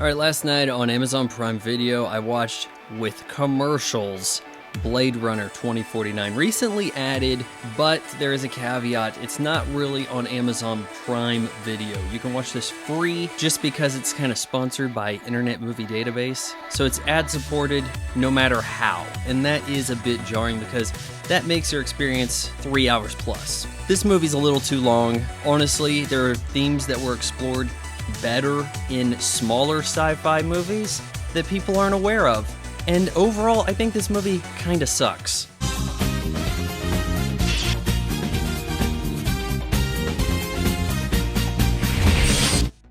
Alright, last night on Amazon Prime Video, I watched with commercials Blade Runner 2049. Recently added, but there is a caveat. It's not really on Amazon Prime Video. You can watch this free just because it's kind of sponsored by Internet Movie Database. So it's ad-supported no matter how. And that is a bit jarring because that makes your experience 3 hours plus. This movie's a little too long. Honestly, there are themes that were explored better in smaller sci-fi movies that people aren't aware of. And overall, I think this movie kinda sucks.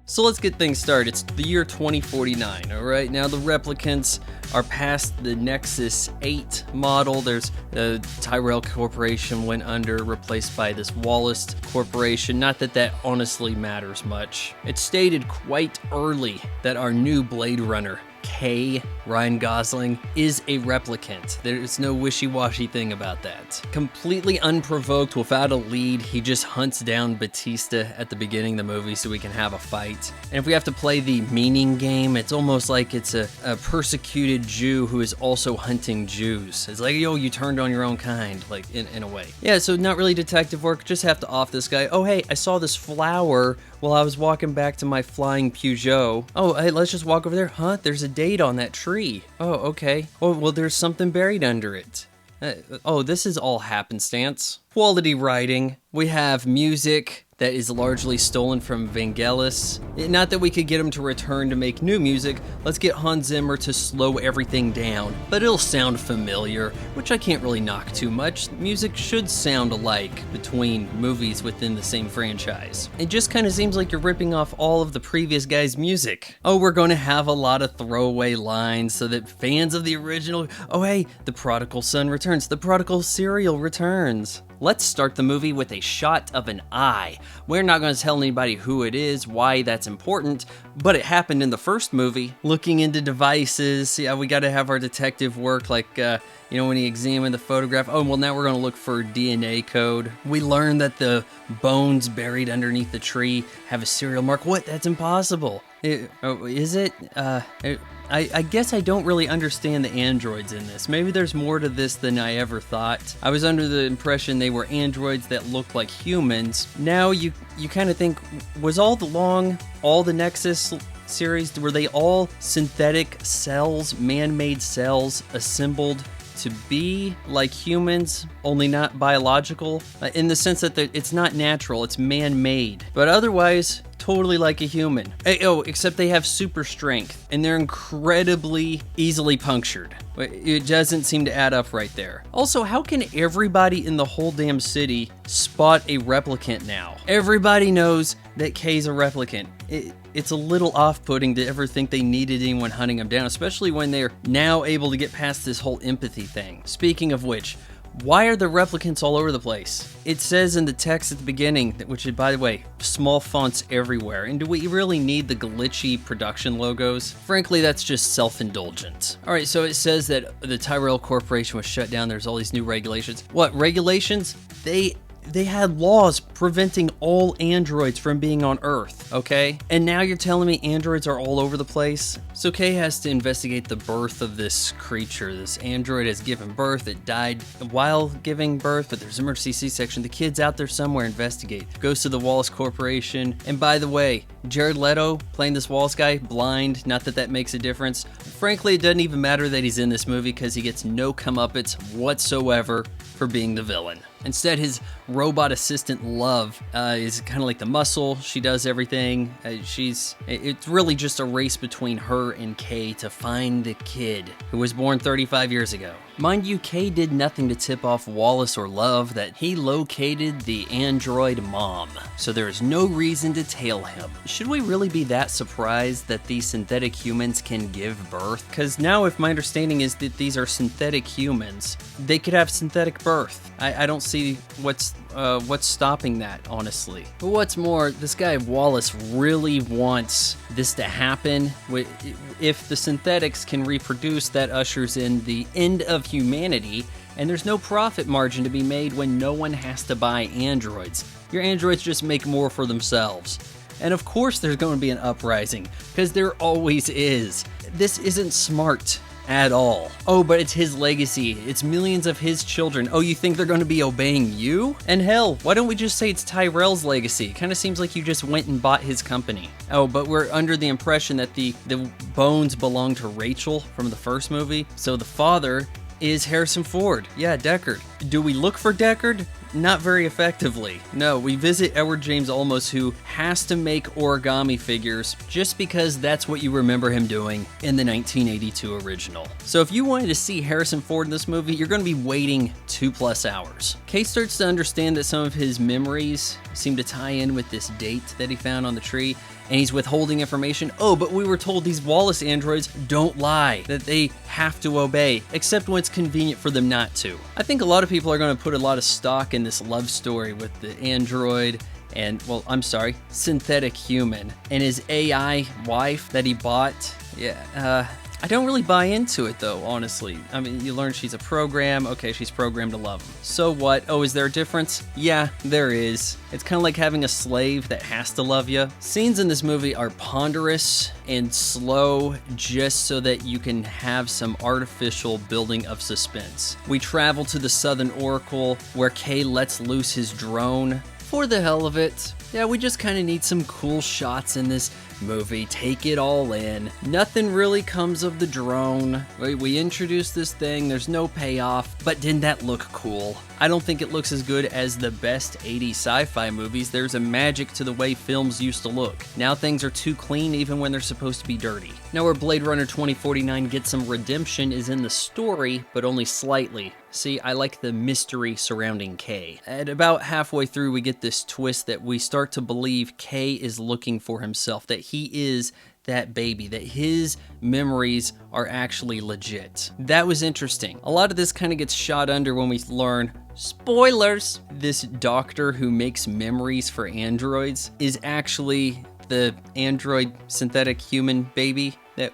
So let's get things started. It's the year 2049, alright? Now the replicants are past the Nexus 8 model. There's the Tyrell Corporation went under, replaced by this Wallace Corporation. Not that that honestly matters much. It's stated quite early that our new Blade Runner, Ryan Gosling, is a replicant. There's no wishy-washy thing about that. Completely unprovoked, without a lead, he just hunts down Bautista at the beginning of the movie so we can have a fight. And if we have to play the meaning game, it's almost like it's a persecuted Jew who is also hunting Jews. It's like, yo, you turned on your own kind, like, in a way. Yeah, so not really detective work, just have to off this guy. Oh, hey, I saw this flower while I was walking back to my flying Peugeot. Oh, hey, let's just walk over there. Huh? There's a date on that tree. Oh, okay. Oh, well, there's something buried under it. Oh, this is all happenstance. Quality writing. We have music that is largely stolen from Vangelis. Not that we could get him to return to make new music. Let's get Hans Zimmer to slow everything down. But it'll sound familiar, which I can't really knock too much. Music should sound alike between movies within the same franchise. It just kind of seems like you're ripping off all of the previous guys' music. Oh, we're going to have a lot of throwaway lines so that fans of the original, oh hey, the prodigal son returns, the prodigal cereal returns. Let's start the movie with a shot of an eye. We're not going to tell anybody who it is, why that's important, but it happened in the first movie. Looking into devices, yeah, we got to have our detective work, like, when he examined the photograph. Oh, well, now we're going to look for DNA code. We learn that the bones buried underneath the tree have a serial mark. What? That's impossible. Is it? I guess I don't really understand the androids in this. Maybe there's more to this than I ever thought. I was under the impression they were androids that looked like humans. Now you kind of think, was all the Nexus series, were they all synthetic cells, man-made cells assembled to be like humans, only not biological? In the sense that it's not natural, it's man-made. But otherwise, totally like a human. Oh, except they have super strength, and they're incredibly easily punctured. It doesn't seem to add up right there. Also, how can everybody in the whole damn city spot a replicant now? Everybody knows that Kay's a replicant. It's a little off-putting to ever think they needed anyone hunting them down, especially when they're now able to get past this whole empathy thing. Speaking of which, why are the replicants all over the place? It says in the text at the beginning, which is, by the way, small fonts everywhere. And do we really need the glitchy production logos? Frankly, that's just self-indulgent. Alright, so it says that the Tyrell Corporation was shut down. There's all these new regulations. What, regulations? They had laws preventing all androids from being on Earth, okay? And now you're telling me androids are all over the place? So Kay has to investigate the birth of this creature. This android has given birth. It died while giving birth, but there's an emergency C-section. The kid's out there somewhere. Investigate. Goes to the Wallace Corporation. And by the way, Jared Leto playing this Wallace guy, blind. Not that that makes a difference. Frankly, it doesn't even matter that he's in this movie because he gets no comeuppance whatsoever for being the villain. Instead, his robot assistant Love is kind of like the muscle. She does everything. It's really just a race between her and Kay to find the kid who was born 35 years ago. Mind you, Kay did nothing to tip off Wallace or Love that he located the android mom, so there is no reason to tail him. Should we really be that surprised that these synthetic humans can give birth? Because now, if my understanding is that these are synthetic humans, they could have synthetic birth. I don't see what's stopping that, honestly. But what's more, this guy Wallace really wants this to happen. If the synthetics can reproduce, that ushers in the end of humanity, and there's no profit margin to be made when no one has to buy androids. Your androids just make more for themselves. And of course there's going to be an uprising, because there always is. This isn't smart at all. Oh, but it's his legacy. It's millions of his children. Oh, you think they're going to be obeying you? And hell, why don't we just say it's Tyrell's legacy? Kind of seems like you just went and bought his company. Oh, but we're under the impression that the bones belong to Rachel from the first movie. So the father is Harrison Ford. Yeah, Deckard. Do we look for Deckard? Not very effectively. No, we visit Edward James Olmos, who has to make origami figures just because that's what you remember him doing in the 1982 original. So if you wanted to see Harrison Ford in this movie, you're going to be waiting 2+ hours. Kay starts to understand that some of his memories seem to tie in with this date that he found on the tree, and he's withholding information. Oh, but we were told these Wallace androids don't lie, that they have to obey, except when it's convenient for them not to. I think a lot of people are going to put a lot of stock in this love story with the android and, well, I'm sorry, synthetic human, and his AI wife that he bought. Yeah, I don't really buy into it though, honestly. I mean, you learn she's a program. Okay, she's programmed to love him. So what? Oh, is there a difference? Yeah, there is. It's kind of like having a slave that has to love you. Scenes in this movie are ponderous and slow just so that you can have some artificial building of suspense. We travel to the Southern Oracle where Kay lets loose his drone for the hell of it. Yeah, we just kind of need some cool shots in this movie. Take it all in. Nothing really comes of the drone. We introduced this thing, there's no payoff, but didn't that look cool? I don't think it looks as good as the best 80s sci-fi movies. There's a magic to the way films used to look. Now things are too clean even when they're supposed to be dirty. Now where Blade Runner 2049 gets some redemption is in the story, but only slightly. See, I like the mystery surrounding Kay. At about halfway through, we get this twist that we start to believe Kay is looking for himself, that he is that baby, that his memories are actually legit. That was interesting. A lot of this kind of gets shot under when we learn, spoilers, this doctor who makes memories for androids is actually the android synthetic human baby that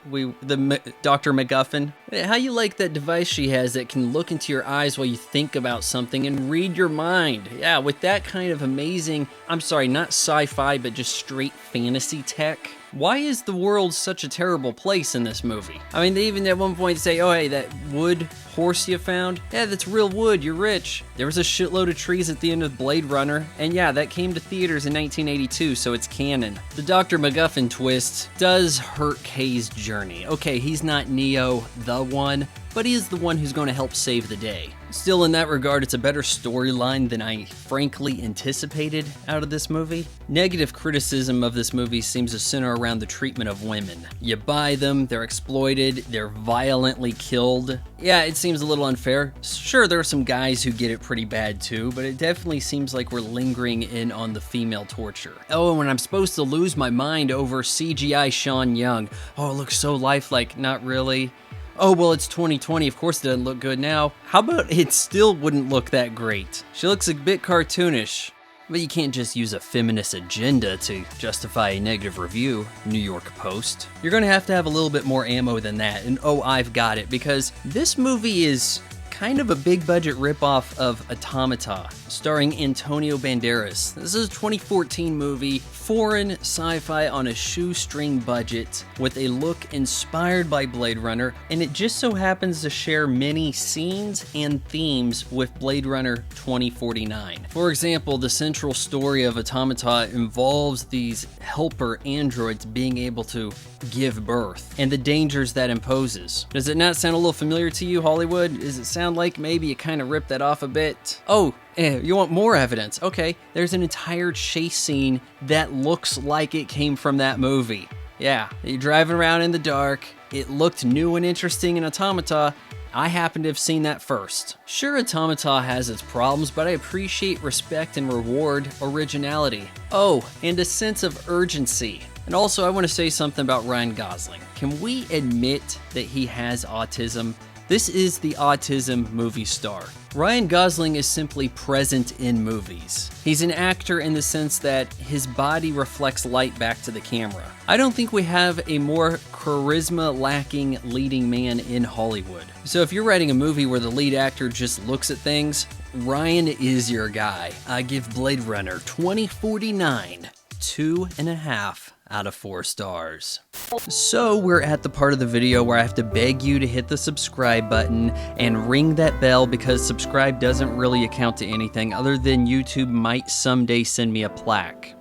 Dr. MacGuffin. How you like that device she has that can look into your eyes while you think about something and read your mind? Yeah, with that kind of amazing, I'm sorry, not sci-fi, but just straight fantasy tech. Why is the world such a terrible place in this movie? I mean, they even at one point say, oh hey, that wood horse you found? Yeah, that's real wood, you're rich. There was a shitload of trees at the end of Blade Runner, and yeah, that came to theaters in 1982, so it's canon. The Dr. MacGuffin twist does hurt Kay's journey. Okay, he's not Neo, the one, but he is the one who's going to help save the day. Still, in that regard, it's a better storyline than I frankly anticipated out of this movie. Negative criticism of this movie seems to center around the treatment of women. You buy them, they're exploited, they're violently killed. Yeah, it seems a little unfair. Sure, there are some guys who get it pretty bad too, but it definitely seems like we're lingering in on the female torture. Oh, and when I'm supposed to lose my mind over CGI Sean Young. Oh, it looks so lifelike. Not really. Oh, well, it's 2020, of course it doesn't look good now. How about it still wouldn't look that great? She looks a bit cartoonish, but you can't just use a feminist agenda to justify a negative review, New York Post. You're gonna have to have a little bit more ammo than that, and oh, I've got it, because this movie is kind of a big budget ripoff of Automata, starring Antonio Banderas. This is a 2014 movie, foreign sci-fi on a shoestring budget with a look inspired by Blade Runner, and it just so happens to share many scenes and themes with Blade Runner 2049. For example, the central story of Automata involves these helper androids being able to give birth and the dangers that imposes. Does it not sound a little familiar to you, Hollywood? Does it sound like maybe you kind of ripped that off a bit? Oh, you want more evidence? Okay, there's an entire chase scene that looks like it came from that movie. Yeah, you're driving around in the dark. It looked new and interesting in Automata. I happen to have seen that first. Sure, Automata has its problems, but I appreciate respect and reward originality. Oh, and a sense of urgency. And also, I want to say something about Ryan Gosling. Can we admit that he has autism? This is the autism movie star. Ryan Gosling is simply present in movies. He's an actor in the sense that his body reflects light back to the camera. I don't think we have a more charisma-lacking leading man in Hollywood. So if you're writing a movie where the lead actor just looks at things, Ryan is your guy. I give Blade Runner 2049 2.5 out of 4 stars. So we're at the part of the video where I have to beg you to hit the subscribe button and ring that bell, because subscribe doesn't really account to anything other than YouTube might someday send me a plaque.